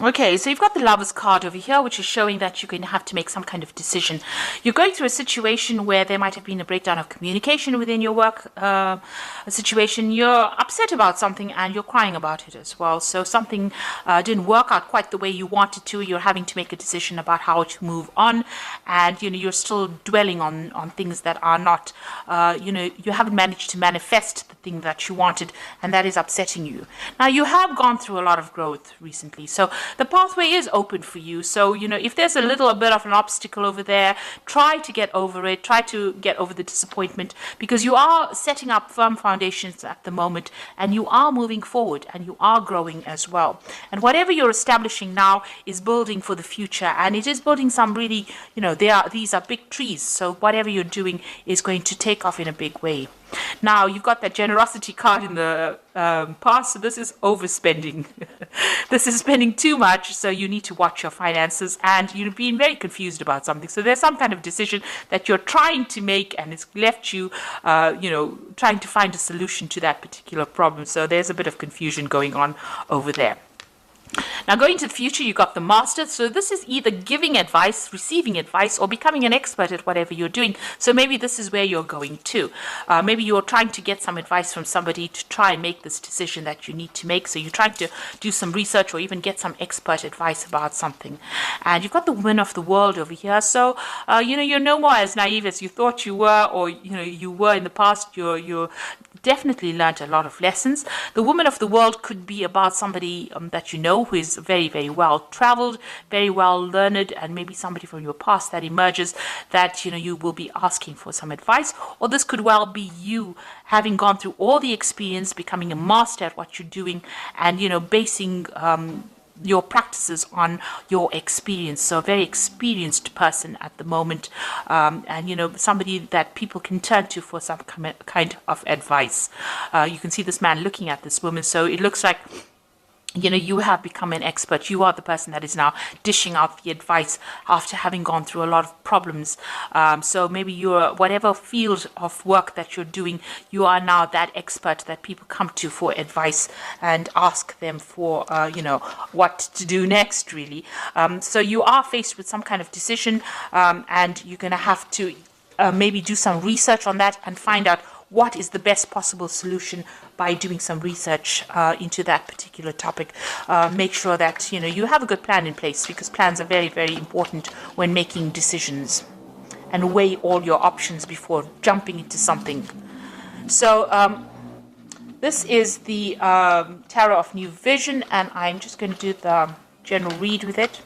Okay, so you've got the Lovers card over here, which is showing that you're going to have to make some kind of decision. You're going through a situation where there might have been a breakdown of communication within your work a situation. You're upset about something and you're crying about it as well. So something didn't work out quite the way you wanted to. You're having to make a decision about how to move on, and you're still dwelling on things that are not. You haven't managed to manifest the thing that you wanted, and that is upsetting you. Now you have gone through a lot of growth recently, so the pathway is open for you. So, if there's a little bit of an obstacle over there, try to get over it, try to get over the disappointment, because you are setting up firm foundations at the moment, and you are moving forward, and you are growing as well. And whatever you're establishing now is building for the future, and it is building some really, these are big trees. So whatever you're doing is going to take off in a big way. Now, you've got that generosity card in the past, so this is overspending. This is spending too much, so you need to watch your finances, and you're being very confused about something. So there's some kind of decision that you're trying to make, and it's left you, trying to find a solution to that particular problem. So there's a bit of confusion going on over there. Now, going to the future, you got the Master. So this is either giving advice, receiving advice, or becoming an expert at whatever you're doing. So maybe this is where you're going to. Maybe you're trying to get some advice from somebody to try and make this decision that you need to make. So you're trying to do some research or even get some expert advice about something. And you've got the Woman of the World over here. So, you're no more as naive as you thought you were, or, you were in the past. You're definitely learned a lot of lessons. The Woman of the World could be about somebody that you know who is very, very well traveled, very well learned, and maybe somebody from your past that emerges that you will be asking for some advice. Or this could well be you having gone through all the experience, becoming a master at what you're doing, and basing your practices on your experience. So a very experienced person at the moment, and somebody that people can turn to for some kind of advice. You can see this man looking at this woman, so it looks like you have become an expert. You are the person that is now dishing out the advice after having gone through a lot of problems. So maybe you're, whatever field of work that you're doing, you are now that expert that people come to for advice and ask them for, what to do next, really. So you are faced with some kind of decision, and you're going to have to maybe do some research on that and find out what is the best possible solution by doing some research into that particular topic. Make sure that you have a good plan in place, because plans are very, very important when making decisions, and weigh all your options before jumping into something. So this is the Tarot of New Vision, and I'm just going to do the general read with it.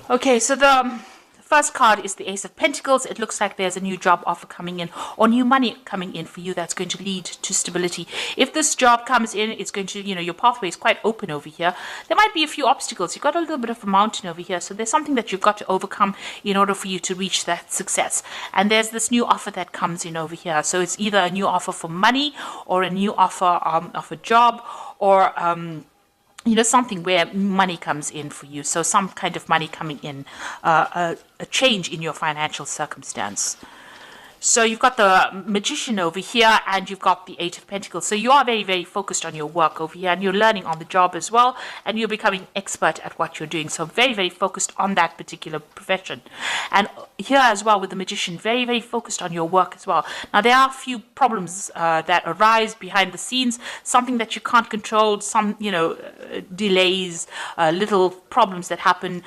Okay, so the first card is the Ace of Pentacles. It looks like there's a new job offer coming in, or new money coming in for you that's going to lead to stability. If this job comes in, it's going to, your pathway is quite open over here. There might be a few obstacles. You've got a little bit of a mountain over here, so there's something that you've got to overcome in order for you to reach that success. And there's this new offer that comes in over here. So it's either a new offer for money, or a new offer of a job, or something where money comes in for you. So some kind of money coming in, a change in your financial circumstance. So you've got the Magician over here, and you've got the Eight of Pentacles. So you are very, very focused on your work over here, and you're learning on the job as well, and you're becoming expert at what you're doing. So very, very focused on that particular profession. And here as well with the Magician, very, very focused on your work as well. Now, there are a few problems that arise behind the scenes, something that you can't control, some, delays, little problems that happen,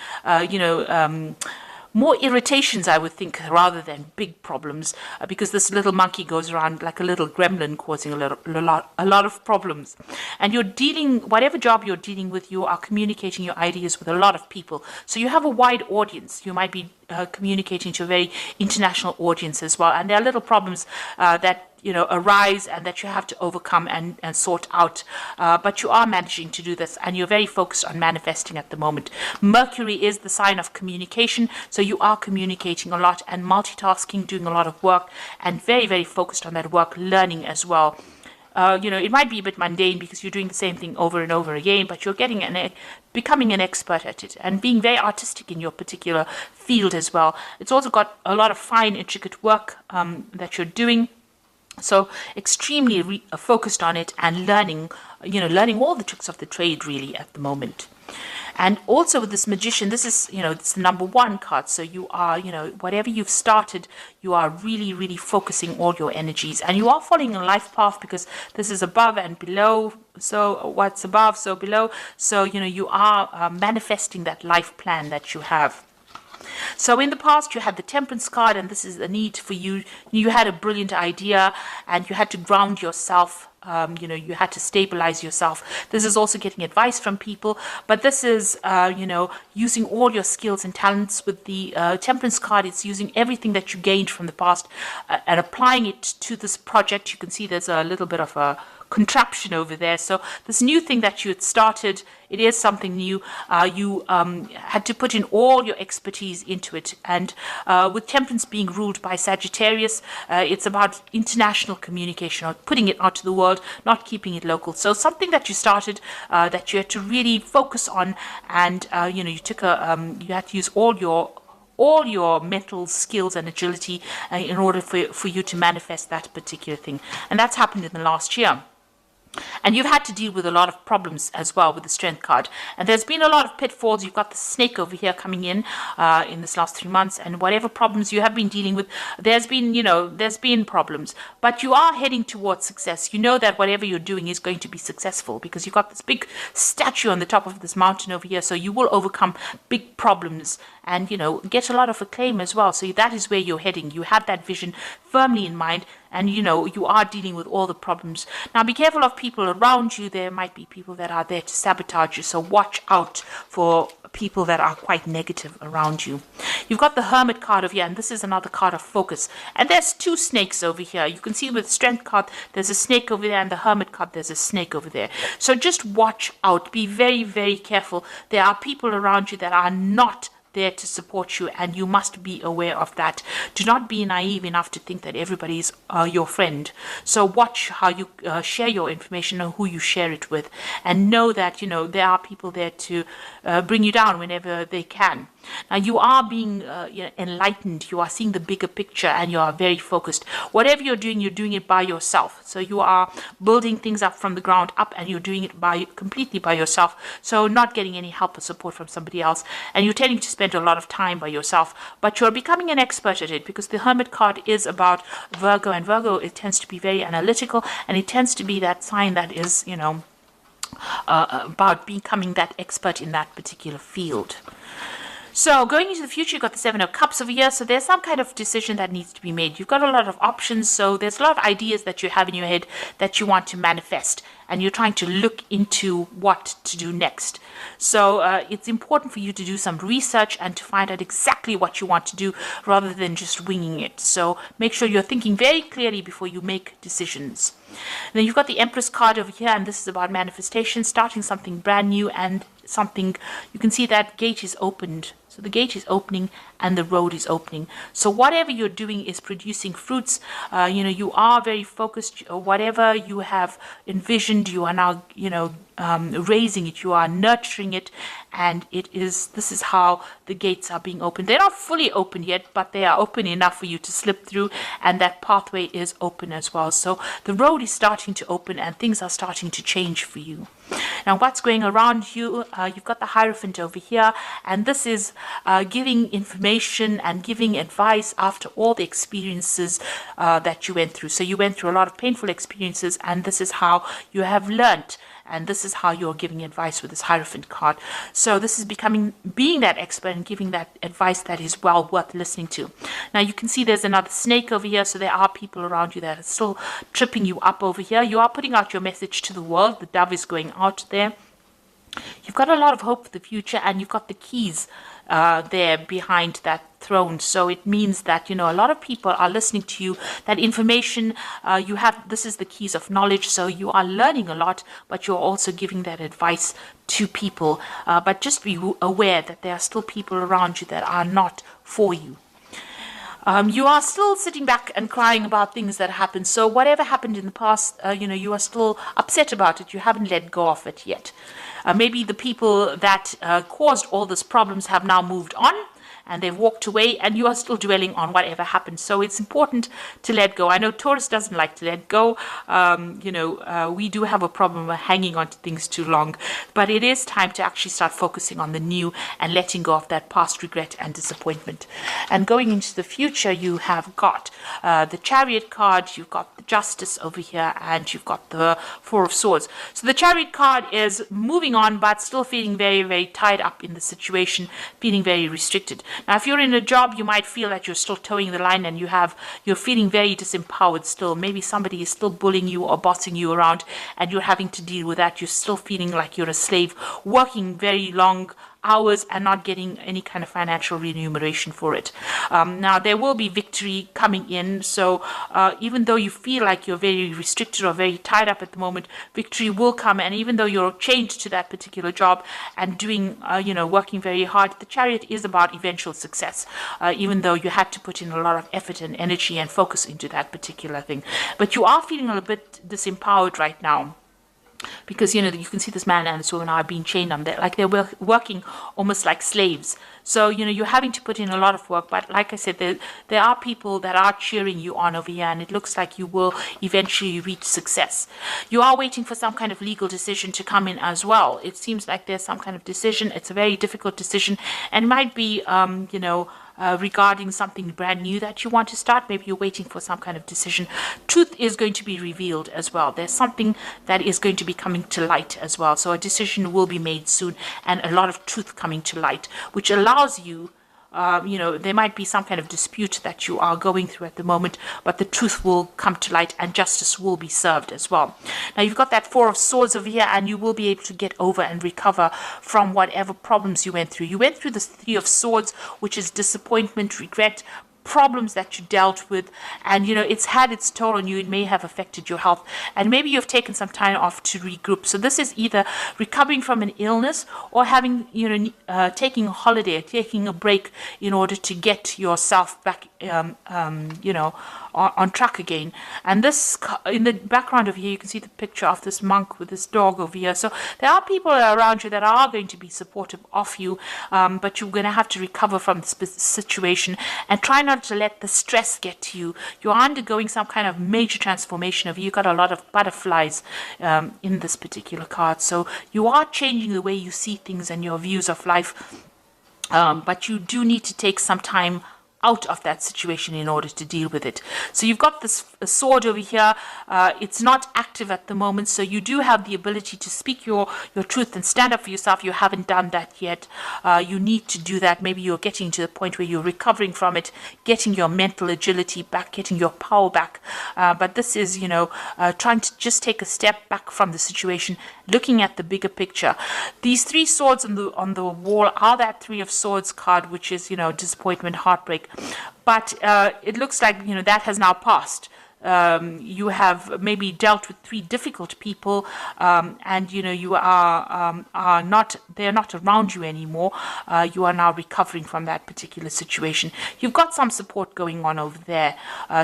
more irritations, I would think, rather than big problems, because this little monkey goes around like a little gremlin, causing a lot of problems. And you're dealing, whatever job you're dealing with, you are communicating your ideas with a lot of people. So you have a wide audience. You might be communicating to a very international audience as well. And there are little problems that arise and that you have to overcome and sort out. But you are managing to do this, and you're very focused on manifesting at the moment. Mercury is the sign of communication, so you are communicating a lot and multitasking, doing a lot of work, and very, very focused on that work, learning as well. it might be a bit mundane because you're doing the same thing over and over again, but you're becoming an expert at it and being very artistic in your particular field as well. It's also got a lot of fine, intricate work that you're doing. So extremely focused on it and learning all the tricks of the trade really at the moment. And also with this magician, this is, it's the number 1 card. So you are, whatever you've started, you are really, really focusing all your energies. And you are following a life path because this is above and below. So what's above, so below. So, you are manifesting that life plan that you have. So in the past, you had the Temperance card, and this is a need for you. You had a brilliant idea, and you had to ground yourself. You had to stabilize yourself. This is also getting advice from people, but this is, using all your skills and talents. With the Temperance card, it's using everything that you gained from the past and applying it to this project. You can see there's a little bit of a contraption over there. So this new thing that you had started, it is something new. You had to put in all your expertise into it. And with Temperance being ruled by Sagittarius, it's about international communication, or putting it out to the world, not keeping it local. So something that you started that you had to really focus on, and you had to use all your mental skills and agility in order for you to manifest that particular thing. And that's happened in the last year. And you've had to deal with a lot of problems as well with the Strength card. And there's been a lot of pitfalls. You've got the snake over here coming in this last 3 months. And whatever problems you have been dealing with, there's been problems. But you are heading towards success. You know that whatever you're doing is going to be successful because you've got this big statue on the top of this mountain over here. So you will overcome big problems and, get a lot of acclaim as well. So that is where you're heading. You have that vision firmly in mind. And, you are dealing with all the problems. Now, be careful of people around you. There might be people that are there to sabotage you. So watch out for people that are quite negative around you. You've got the Hermit card over here, and this is another card of focus. And there's 2 snakes over here. You can see with the Strength card, there's a snake over there, and the Hermit card, there's a snake over there. So just watch out. Be very, very careful. There are people around you that are not there to support you, and you must be aware of that. Do not be naive enough to think that everybody is your friend. So watch how you share your information and who you share it with, and know that there are people there to bring you down whenever they can. Now you are being enlightened. You are seeing the bigger picture, and you are very focused. Whatever you're doing it by yourself. So you are building things up from the ground up, and you're doing it completely by yourself. So not getting any help or support from somebody else, and you're tending to spend a lot of time by yourself. But you're becoming an expert at it because the Hermit card is about Virgo, and Virgo, it tends to be very analytical, and it tends to be that sign that is about becoming that expert in that particular field. So going into the future, you've got the 7 of Cups over here. So there's some kind of decision that needs to be made. You've got a lot of options. So there's a lot of ideas that you have in your head that you want to manifest. And you're trying to look into what to do next. So it's important for you to do some research and to find out exactly what you want to do rather than just winging it. So make sure you're thinking very clearly before you make decisions. And then you've got the Empress card over here, and this is about manifestation, starting something brand new, and something, you can see that gate is opened. So the gate is opening and the road is opening. So whatever you're doing is producing fruits. You are very focused. Whatever you have envisioned, you are now, raising it. You are nurturing it, and this is how the gates are being opened. They're not fully open yet, but they are open enough for you to slip through, and that pathway is open as well. So the road is starting to open, and things are starting to change for you. Now, what's going around you? You've got the Hierophant over here, and this is giving information and giving advice after all the experiences that you went through. So you went through a lot of painful experiences, and this is how you have learnt. And this is how you're giving advice with this Hierophant card. So this is being that expert and giving that advice that is well worth listening to. Now you can see there's another snake over here. So there are people around you that are still tripping you up over here. You are putting out your message to the world. The dove is going out there. You've got a lot of hope for the future, and you've got the keys there behind that throne. So it means that, a lot of people are listening to you. That information you have, this is the keys of knowledge. So you are learning a lot, but you're also giving that advice to people. But just be aware that there are still people around you that are not for you. You are still sitting back and crying about things that happened. So whatever happened in the past, you are still upset about it. You haven't let go of it yet. Maybe the people that caused all these problems have now moved on, and they've walked away, and you are still dwelling on whatever happened. So it's important to let go. I know Taurus doesn't like to let go. We do have a problem with hanging on to things too long, but it is time to actually start focusing on the new and letting go of that past regret and disappointment. And going into the future, you have got the Chariot card, you've got the Justice over here, and you've got the Four of Swords. So the Chariot card is moving on, but still feeling very, very tied up in the situation, feeling very restricted. Now, if you're in a job, you might feel that you're still towing the line and you're feeling very disempowered still. Maybe somebody is still bullying you or bossing you around, and you're having to deal with that. You're still feeling like you're a slave, working very long hours and not getting any kind of financial remuneration for it. Now, there will be victory coming in. So even though you feel like you're very restricted or very tied up at the moment, victory will come. And even though you're chained to that particular job and doing, working very hard, the Chariot is about eventual success, even though you had to put in a lot of effort and energy and focus into that particular thing. But you are feeling a little bit disempowered right now, because you can see this man and this woman are being chained on there, like they're working almost like slaves. So you're having to put in a lot of work, but like I said, there are people that are cheering you on over here, and it looks like you will eventually reach success. You are waiting for some kind of legal decision to come in as well. It seems like there's some kind of decision. It's a very difficult decision, and it might be regarding something brand new that you want to start. Maybe you're waiting for some kind of decision. Truth is going to be revealed as well. There's something that is going to be coming to light as well. So a decision will be made soon, and a lot of truth coming to light, which allows you, there might be some kind of dispute that you are going through at the moment, but the truth will come to light and justice will be served as well. Now, you've got that Four of Swords over here, and you will be able to get over and recover from whatever problems you went through. You went through the Three of Swords, which is disappointment, regret, problems that you dealt with, and it's had its toll on you. It may have affected your health, and maybe you've taken some time off to regroup. So this is either recovering from an illness or having taking a holiday, taking a break in order to get yourself back on track again. And this, in the background over here, you can see the picture of this monk with this dog over here. So there are people around you that are going to be supportive of you, but you're going to have to recover from this situation and try not to let the stress get to you. You're undergoing some kind of major transformation of you. You've got a lot of butterflies in this particular card. So you are changing the way you see things and your views of life, but you do need to take some time out of that situation in order to deal with it. So you've got this sword over here. It's not active at the moment, so you do have the ability to speak your truth and stand up for yourself. You haven't done that yet. You need to do that. Maybe you're getting to the point where you're recovering from it, getting your mental agility back, getting your power back. But this is, trying to just take a step back from the situation, looking at the bigger picture. These three swords on the wall are that Three of Swords card, which is, disappointment, heartbreak. But it looks like, that has now passed. You have maybe dealt with three difficult people, and you are not, they're not around you anymore. You are now recovering from that particular situation. You've got some support going on over there,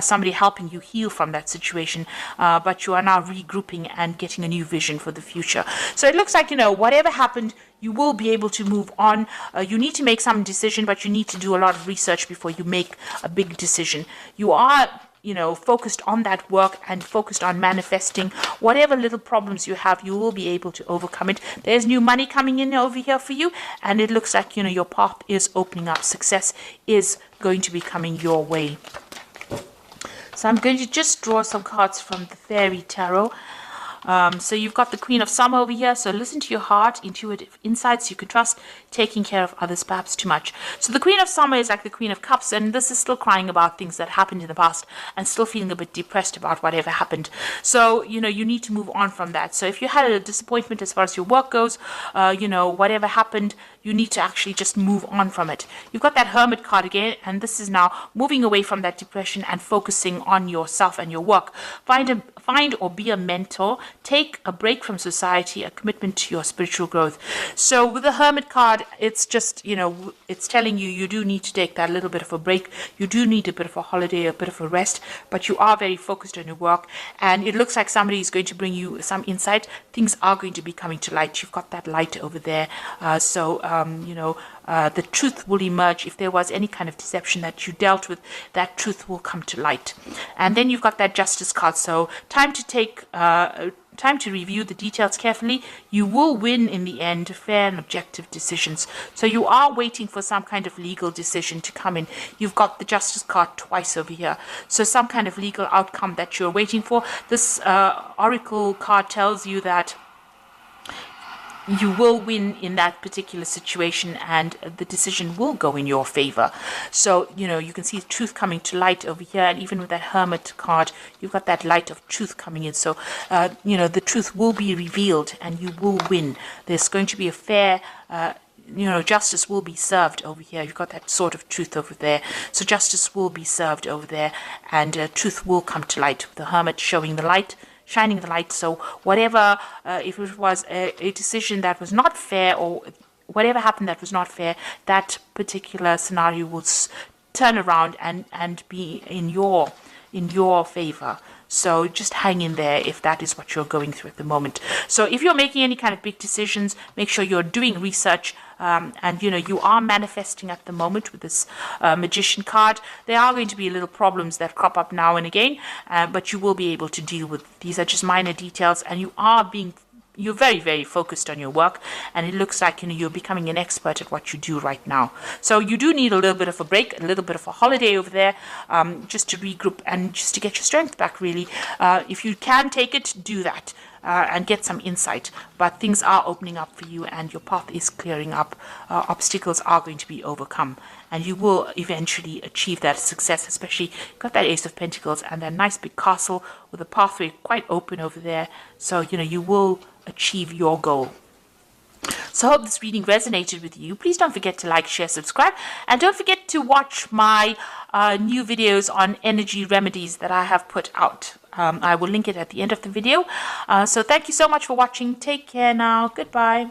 somebody helping you heal from that situation, but you are now regrouping and getting a new vision for the future. So it looks like, whatever happened, you will be able to move on. You need to make some decision, but you need to do a lot of research before you make a big decision. You are focused on that work and focused on manifesting whatever little problems you have. You will be able to overcome it. There's new money coming in over here for you, and it looks like your path is opening up. Success is going to be coming your way. So I'm going to just draw some cards from the Fairy Tarot. So you've got the Queen of Summer over here. So listen to your heart, intuitive insights you can trust, taking care of others perhaps too much. So the Queen of Summer is like the Queen of Cups, and this is still crying about things that happened in the past and still feeling a bit depressed about whatever happened. So, you need to move on from that. So if you had a disappointment as far as your work goes, whatever happened, you need to actually just move on from it. You've got that Hermit card again, and this is now moving away from that depression and focusing on yourself and your work. Find or be a mentor. Take a break from society, a commitment to your spiritual growth. So with the Hermit card, it's just, it's telling you you do need to take that little bit of a break. You do need a bit of a holiday, a bit of a rest, but you are very focused on your work, and it looks like somebody is going to bring you some insight. Things are going to be coming to light. You've got that light over there. The truth will emerge. If there was any kind of deception that you dealt with, that truth will come to light. And then you've got that Justice card. So time to review the details carefully. You will win in the end, fair and objective decisions. So you are waiting for some kind of legal decision to come in. You've got the Justice card twice over here. So some kind of legal outcome that you're waiting for. This Oracle card tells you that you will win in that particular situation, and the decision will go in your favor. So, you can see truth coming to light over here, and even with that Hermit card, you've got that light of truth coming in. So, the truth will be revealed and you will win. There's going to be a fair justice will be served over here. You've got that sort of truth over there. So justice will be served over there, and truth will come to light. The Hermit showing the light, shining the light. So whatever, if it was a decision that was not fair, or whatever happened that was not fair, that particular scenario will turn around and be in your favor. So just hang in there if that is what you're going through at the moment. So if you're making any kind of big decisions, make sure you're doing research, and you are manifesting at the moment with this Magician card. There are going to be little problems that crop up now and again, but you will be able to deal with. These are just minor details, and you're very, very focused on your work, and it looks like you're becoming an expert at what you do right now. So you do need a little bit of a break, a little bit of a holiday over there, just to regroup and just to get your strength back, really. If you can take it, do that. And get some insight, but things are opening up for you and your path is clearing up. Obstacles are going to be overcome, and you will eventually achieve that success. Especially got that Ace of Pentacles and that nice big castle with a pathway quite open over there. So you will achieve your goal. So I hope this reading resonated with you. Please don't forget to like, share, subscribe, and don't forget to watch my new videos on energy remedies that I have put out. I will link it at the end of the video. So thank you so much for watching. Take care now. Goodbye.